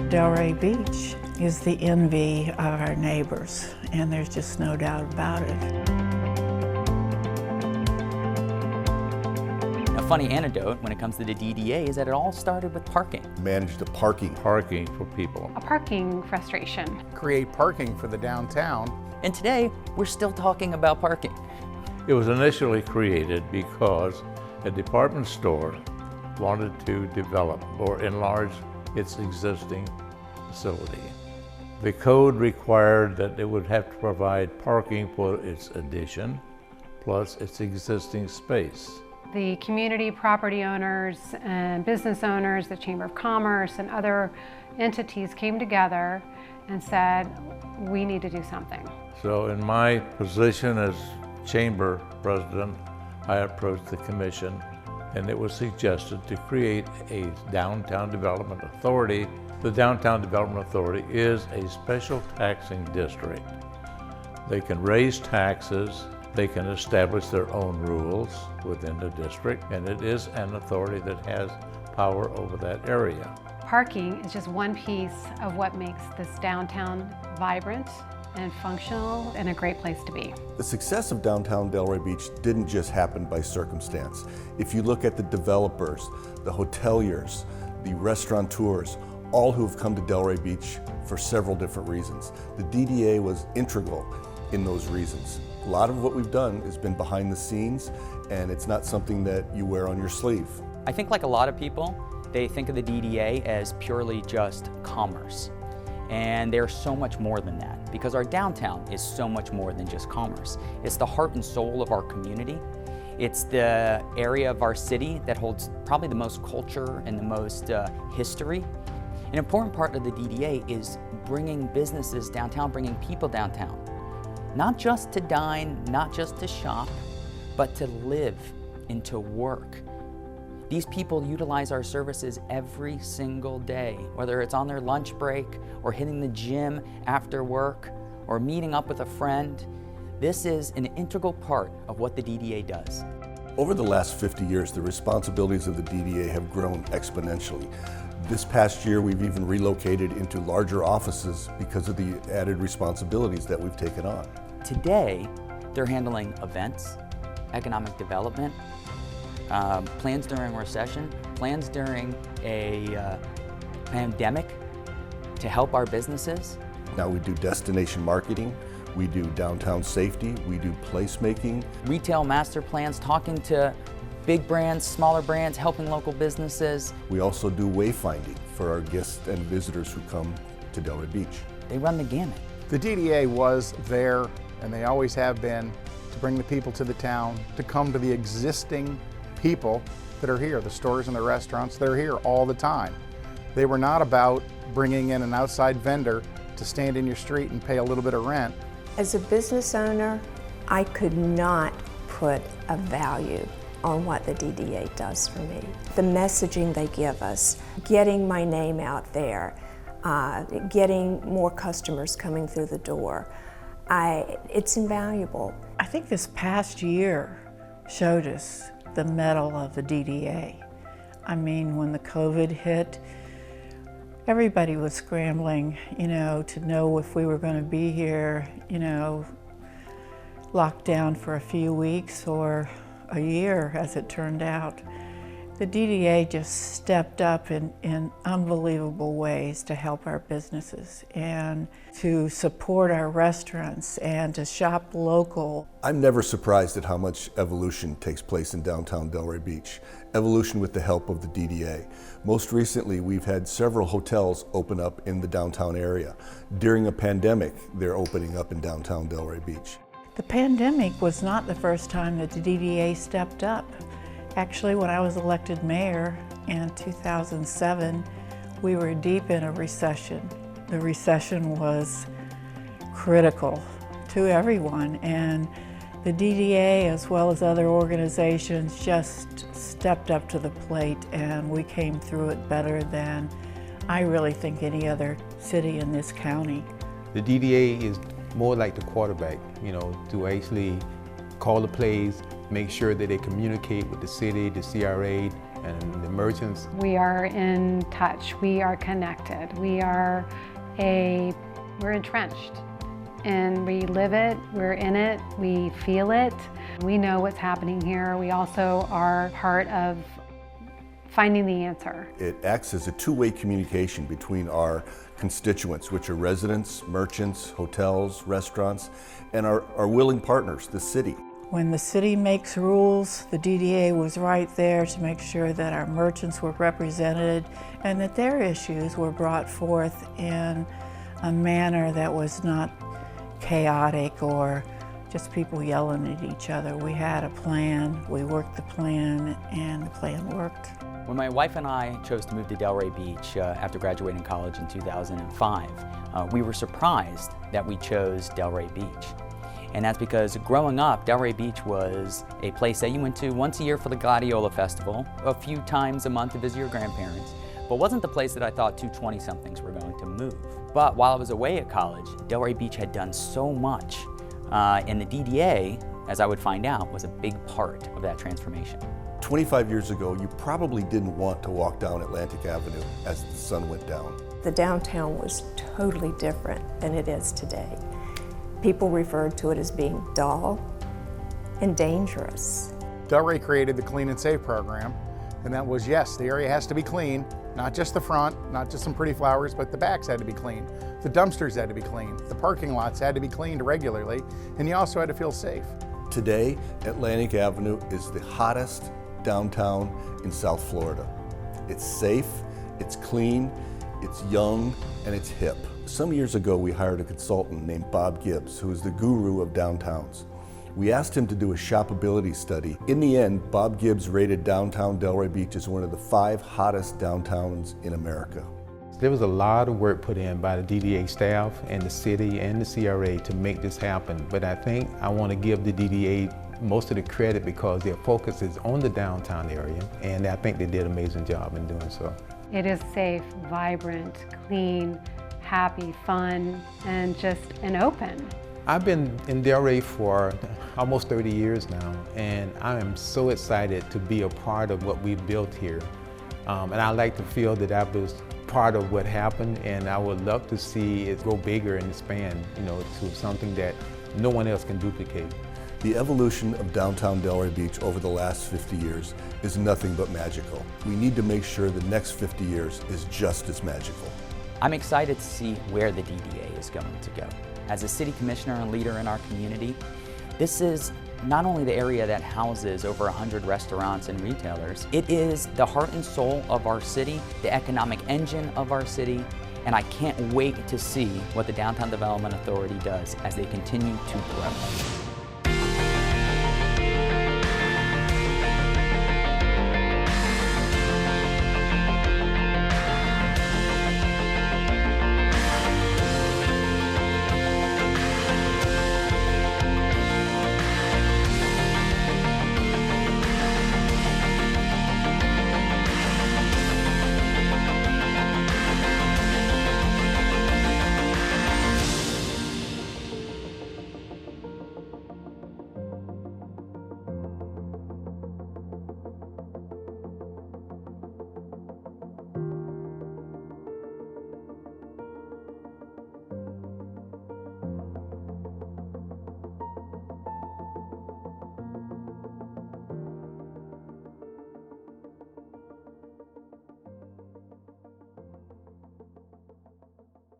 Delray Beach is the envy of our neighbors, and there's just no doubt about it. A funny anecdote when it comes to the DDA is that it all started with parking. Manage the parking. Parking for people. A parking frustration. Create parking for the downtown. And today, we're still talking about parking. It was initially created because a department store wanted to develop or enlarge its existing facility. The code required that it would have to provide parking for its addition, plus its existing space. The community property owners and business owners, the Chamber of Commerce and other entities came together and said, we need to do something. So in my position as chamber president, I approached the commission and it was suggested to create a downtown development authority. The Downtown Development Authority is a special taxing district. They can raise taxes, they can establish their own rules within the district, and it is an authority that has power over that area. Parking is just one piece of what makes this downtown vibrant and functional and a great place to be. The success of downtown Delray Beach didn't just happen by circumstance. If you look at the developers, the hoteliers, the restaurateurs, all who have come to Delray Beach for several different reasons. The DDA was integral in those reasons. A lot of what we've done has been behind the scenes, and it's not something that you wear on your sleeve. I think like a lot of people, they think of the DDA as purely just commerce. And there's so much more than that, because our downtown is so much more than just commerce. It's the heart and soul of our community. It's the area of our city that holds probably the most culture and the most history. An important part of the DDA is bringing businesses downtown, bringing people downtown. Not just to dine, not just to shop, but to live and to work. These people utilize our services every single day, whether it's on their lunch break or hitting the gym after work or meeting up with a friend. This is an integral part of what the DDA does. Over the last 50 years, the responsibilities of the DDA have grown exponentially. This past year, we've even relocated into larger offices because of the added responsibilities that we've taken on. Today, they're handling events, economic development, plans during a recession, plans during a pandemic to help our businesses. Now we do destination marketing, we do downtown safety, we do placemaking. Retail master plans, talking to big brands, smaller brands, helping local businesses. We also do wayfinding for our guests and visitors who come to Delray Beach. They run the gamut. The DDA was there, and they always have been, to bring the people to the town, to come to the existing people that are here, the stores and the restaurants, they're here all the time. They were not about bringing in an outside vendor to stand in your street and pay a little bit of rent. As a business owner, I could not put a value on what the DDA does for me. The messaging they give us, getting my name out there, getting more customers coming through the door, it's invaluable. I think this past year showed us the mettle of the DDA. I mean, when the COVID hit, everybody was scrambling, to know if we were going to be here, locked down for a few weeks or a year, as it turned out. The DDA just stepped up in unbelievable ways to help our businesses and to support our restaurants and to shop local. I'm never surprised at how much evolution takes place in downtown Delray Beach. Evolution with the help of the DDA. Most recently, we've had several hotels open up in the downtown area. During a pandemic, they're opening up in downtown Delray Beach. The pandemic was not the first time that the DDA stepped up. Actually, when I was elected mayor in 2007, we were deep in a recession. The recession was critical to everyone, and the DDA, as well as other organizations, just stepped up to the plate, and we came through it better than I really think any other city in this county. The DDA is more like the quarterback, to actually call the plays, make sure that they communicate with the city, the CRA, and the merchants. We are in touch, we are connected, we're entrenched. And we live it, we're in it, we feel it. We know what's happening here. We also are part of finding the answer. It acts as a two-way communication between our constituents, which are residents, merchants, hotels, restaurants, and our willing partners, the city. When the city makes rules, the DDA was right there to make sure that our merchants were represented and that their issues were brought forth in a manner that was not chaotic or just people yelling at each other. We had a plan, we worked the plan, and the plan worked. When my wife and I chose to move to Delray Beach after graduating college in 2005, we were surprised that we chose Delray Beach. And that's because growing up, Delray Beach was a place that you went to once a year for the Gladiola Festival, a few times a month to visit your grandparents, but wasn't the place that I thought two 20-somethings were going to move. But while I was away at college, Delray Beach had done so much, and the DDA, as I would find out, was a big part of that transformation. 25 years ago, you probably didn't want to walk down Atlantic Avenue as the sun went down. The downtown was totally different than it is today. People referred to it as being dull and dangerous. Delray created the Clean and Safe program, and that was, yes, the area has to be clean, not just the front, not just some pretty flowers, but the backs had to be clean. The dumpsters had to be clean. The parking lots had to be cleaned regularly, and you also had to feel safe. Today, Atlantic Avenue is the hottest downtown in South Florida. It's safe, it's clean, it's young, and it's hip. Some years ago, we hired a consultant named Bob Gibbs, who is the guru of downtowns. We asked him to do a shopability study. In the end, Bob Gibbs rated downtown Delray Beach as one of the 5 hottest downtowns in America. There was a lot of work put in by the DDA staff and the city and the CRA to make this happen, but I think I want to give the DDA most of the credit because their focus is on the downtown area, and I think they did an amazing job in doing so. It is safe, vibrant, clean, happy, fun, and open. I've been in Delray for almost 30 years now, and I am so excited to be a part of what we've built here. And I like to feel that I was part of what happened, and I would love to see it grow bigger and expand, to something that no one else can duplicate. The evolution of downtown Delray Beach over the last 50 years is nothing but magical. We need to make sure the next 50 years is just as magical. I'm excited to see where the DDA is going to go. As a city commissioner and leader in our community, this is not only the area that houses over 100 restaurants and retailers, it is the heart and soul of our city, the economic engine of our city, and I can't wait to see what the Downtown Development Authority does as they continue to grow.